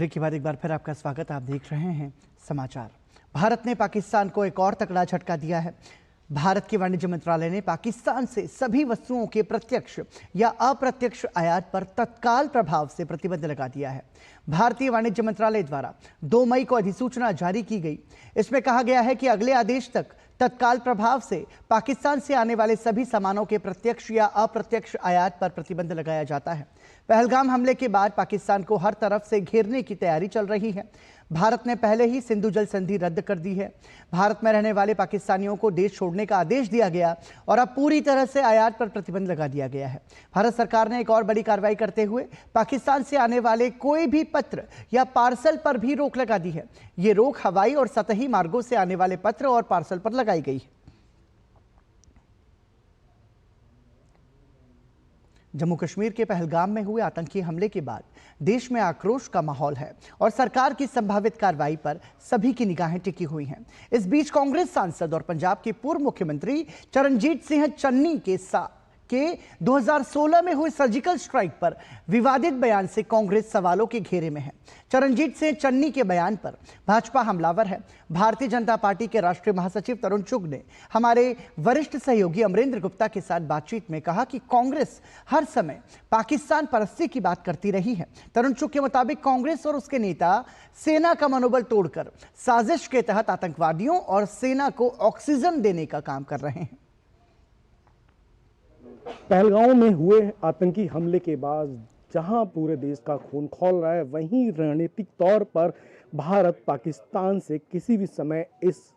Break के बाद एक बार फिर आपका स्वागत। आप देख रहे हैं समाचार। भारत ने पाकिस्तान को एक और तगड़ा झटका दिया है। भारत के वाणिज्य मंत्रालय ने पाकिस्तान से सभी वस्तुओं के प्रत्यक्ष या अप्रत्यक्ष आयात पर तत्काल प्रभाव से प्रतिबंध लगा दिया है। भारतीय वाणिज्य मंत्रालय द्वारा 2 मई को अधिसूचना जारी की गई। इसमें कहा गया है कि अगले आदेश तक तत्काल प्रभाव से पाकिस्तान से आने वाले सभी सामानों के प्रत्यक्ष या अप्रत्यक्ष आयात पर प्रतिबंध लगाया जाता है। पहलगाम हमले के बाद पाकिस्तान को हर तरफ से घेरने की तैयारी चल रही है। भारत ने पहले ही सिंधु जल संधि रद्द कर दी है। भारत में रहने वाले पाकिस्तानियों को देश छोड़ने का आदेश दिया गया और अब पूरी तरह से आयात पर प्रतिबंध लगा दिया गया है। भारत सरकार ने एक और बड़ी कार्रवाई करते हुए पाकिस्तान से आने वाले कोई भी पत्र या पार्सल पर भी रोक लगा दी है। ये रोक हवाई और सतही मार्गों से आने वाले पत्र और पार्सल पर लगाई गई है। जम्मू कश्मीर के पहलगाम में हुए आतंकी हमले के बाद देश में आक्रोश का माहौल है और सरकार की संभावित कार्रवाई पर सभी की निगाहें टिकी हुई हैं। इस बीच कांग्रेस सांसद और पंजाब के पूर्व मुख्यमंत्री चरणजीत सिंह चन्नी के 2016 में हुए सर्जिकल स्ट्राइक पर विवादित बयान से कांग्रेस सवालों के घेरे में है। चरणजीत सिंह चन्नी के बयान पर भाजपा हमलावर है। भारतीय जनता पार्टी के राष्ट्रीय महासचिव तरुण चुग ने हमारे वरिष्ठ सहयोगी अमरेंद्र गुप्ता के साथ बातचीत में कहा कि कांग्रेस हर समय पाकिस्तान परस्ती की बात करती रही है। तरुण चुग के मुताबिक कांग्रेस और उसके नेता सेना का मनोबल तोड़कर साजिश के तहत आतंकवादियों और सेना को ऑक्सीजन देने का काम कर रहे हैं। पहलगाम में हुए आतंकी हमले के बाद जहां पूरे देश का खून खौल रहा है, वहीं रणनीतिक तौर पर भारत पाकिस्तान से किसी भी समय इस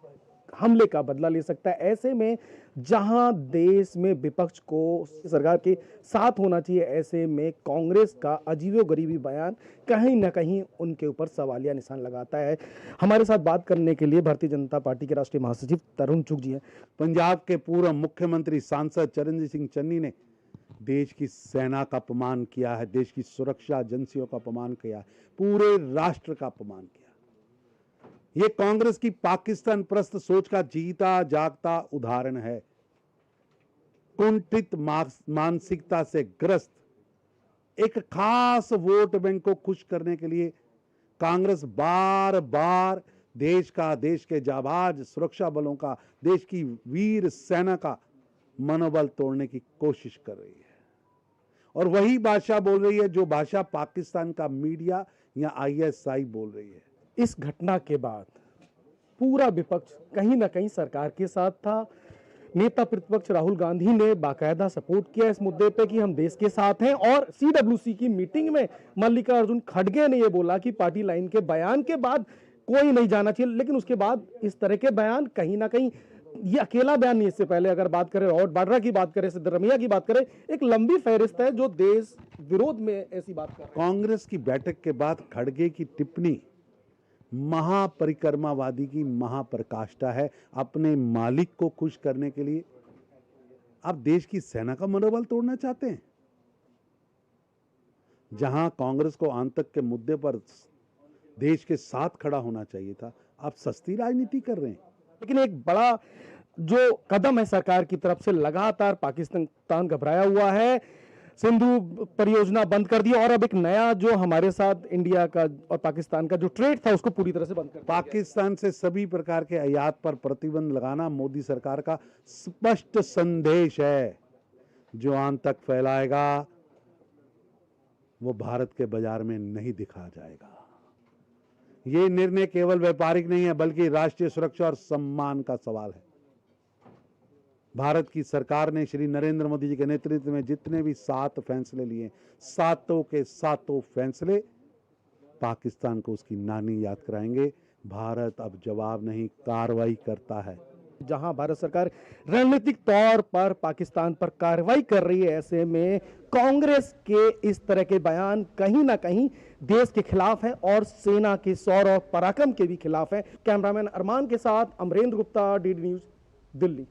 हमले का बदला ले सकता है। ऐसे में जहां देश में विपक्ष को सरकार के साथ होना चाहिए, ऐसे में कांग्रेस का अजीबोगरीबी बयान कहीं ना कहीं उनके ऊपर सवालिया निशान लगाता है। हमारे साथ बात करने के लिए भारतीय जनता पार्टी के राष्ट्रीय महासचिव तरुण चुग जी हैं। पंजाब के पूर्व मुख्यमंत्री सांसद चरणजीत सिंह चन्नी ने देश की सेना का अपमान किया है, देश की सुरक्षा एजेंसियों का अपमान किया, पूरे राष्ट्र का अपमान किया। ये कांग्रेस की पाकिस्तान प्रस्त सोच का जीता जागता उदाहरण है। कुंठित मानसिकता से ग्रस्त एक खास वोट बैंक को खुश करने के लिए कांग्रेस बार बार देश के जाबाज सुरक्षा बलों का, देश की वीर सेना का मनोबल तोड़ने की कोशिश कर रही है। और वही भाषा बोल रही है जो भाषा पाकिस्तान का मीडिया या ISI बोल रही है। इस घटना के बाद पूरा विपक्ष कहीं ना कहीं सरकार के साथ था। नेता प्रतिपक्ष राहुल गांधी ने बाकायदा सपोर्ट किया इस मुद्दे पे कि हम देश के साथ हैं, और CWC की मीटिंग में मल्लिकार्जुन खड़गे ने यह बोला कि पार्टी लाइन के बयान के बाद कोई नहीं जाना चाहिए। लेकिन उसके बाद इस तरह के बयान कहीं ना कहीं, ये अकेला बयान नहीं, इससे पहले अगर बात करें रॉबर्ट वाड्रा की बात करें, सिद्धरमैया की बात करें, एक लंबी फहरिस्त है जो देश विरोध में ऐसी बात कर रहे हैं। कांग्रेस की बैठक के बाद खड़गे की टिप्पणी महापरिक्रमावादी की महाप्रकाष्ठा है। अपने मालिक को खुश करने के लिए आप देश की सेना का मनोबल तोड़ना चाहते हैं। जहां कांग्रेस को आतंक के मुद्दे पर देश के साथ खड़ा होना चाहिए था, आप सस्ती राजनीति कर रहे हैं। लेकिन एक बड़ा जो कदम है सरकार की तरफ से, लगातार पाकिस्तान घबराया हुआ है, सिंधु परियोजना बंद कर दी और अब एक नया जो हमारे साथ इंडिया का और पाकिस्तान का जो ट्रेड था उसको पूरी तरह से बंद कर दिया। पाकिस्तान से सभी प्रकार के आयात पर प्रतिबंध लगाना मोदी सरकार का स्पष्ट संदेश है। जो आतंक फैलाएगा वो भारत के बाजार में नहीं दिखा जाएगा। ये निर्णय केवल व्यापारिक नहीं है, बल्कि राष्ट्रीय सुरक्षा और सम्मान का सवाल है। भारत की सरकार ने श्री नरेंद्र मोदी जी के नेतृत्व में जितने भी 7 फैसले लिए, सातों के सातों फैसले पाकिस्तान को उसकी नानी याद कराएंगे। भारत अब जवाब नहीं, कार्रवाई करता है। जहां भारत सरकार रणनीतिक तौर पर पाकिस्तान पर कार्रवाई कर रही है, ऐसे में कांग्रेस के इस तरह के बयान कहीं ना कहीं देश के खिलाफ है और सेना के शौर्य और पराक्रम के भी खिलाफ है। कैमरामैन अरमान के साथ अमरेंद्र गुप्ता, DD न्यूज, दिल्ली।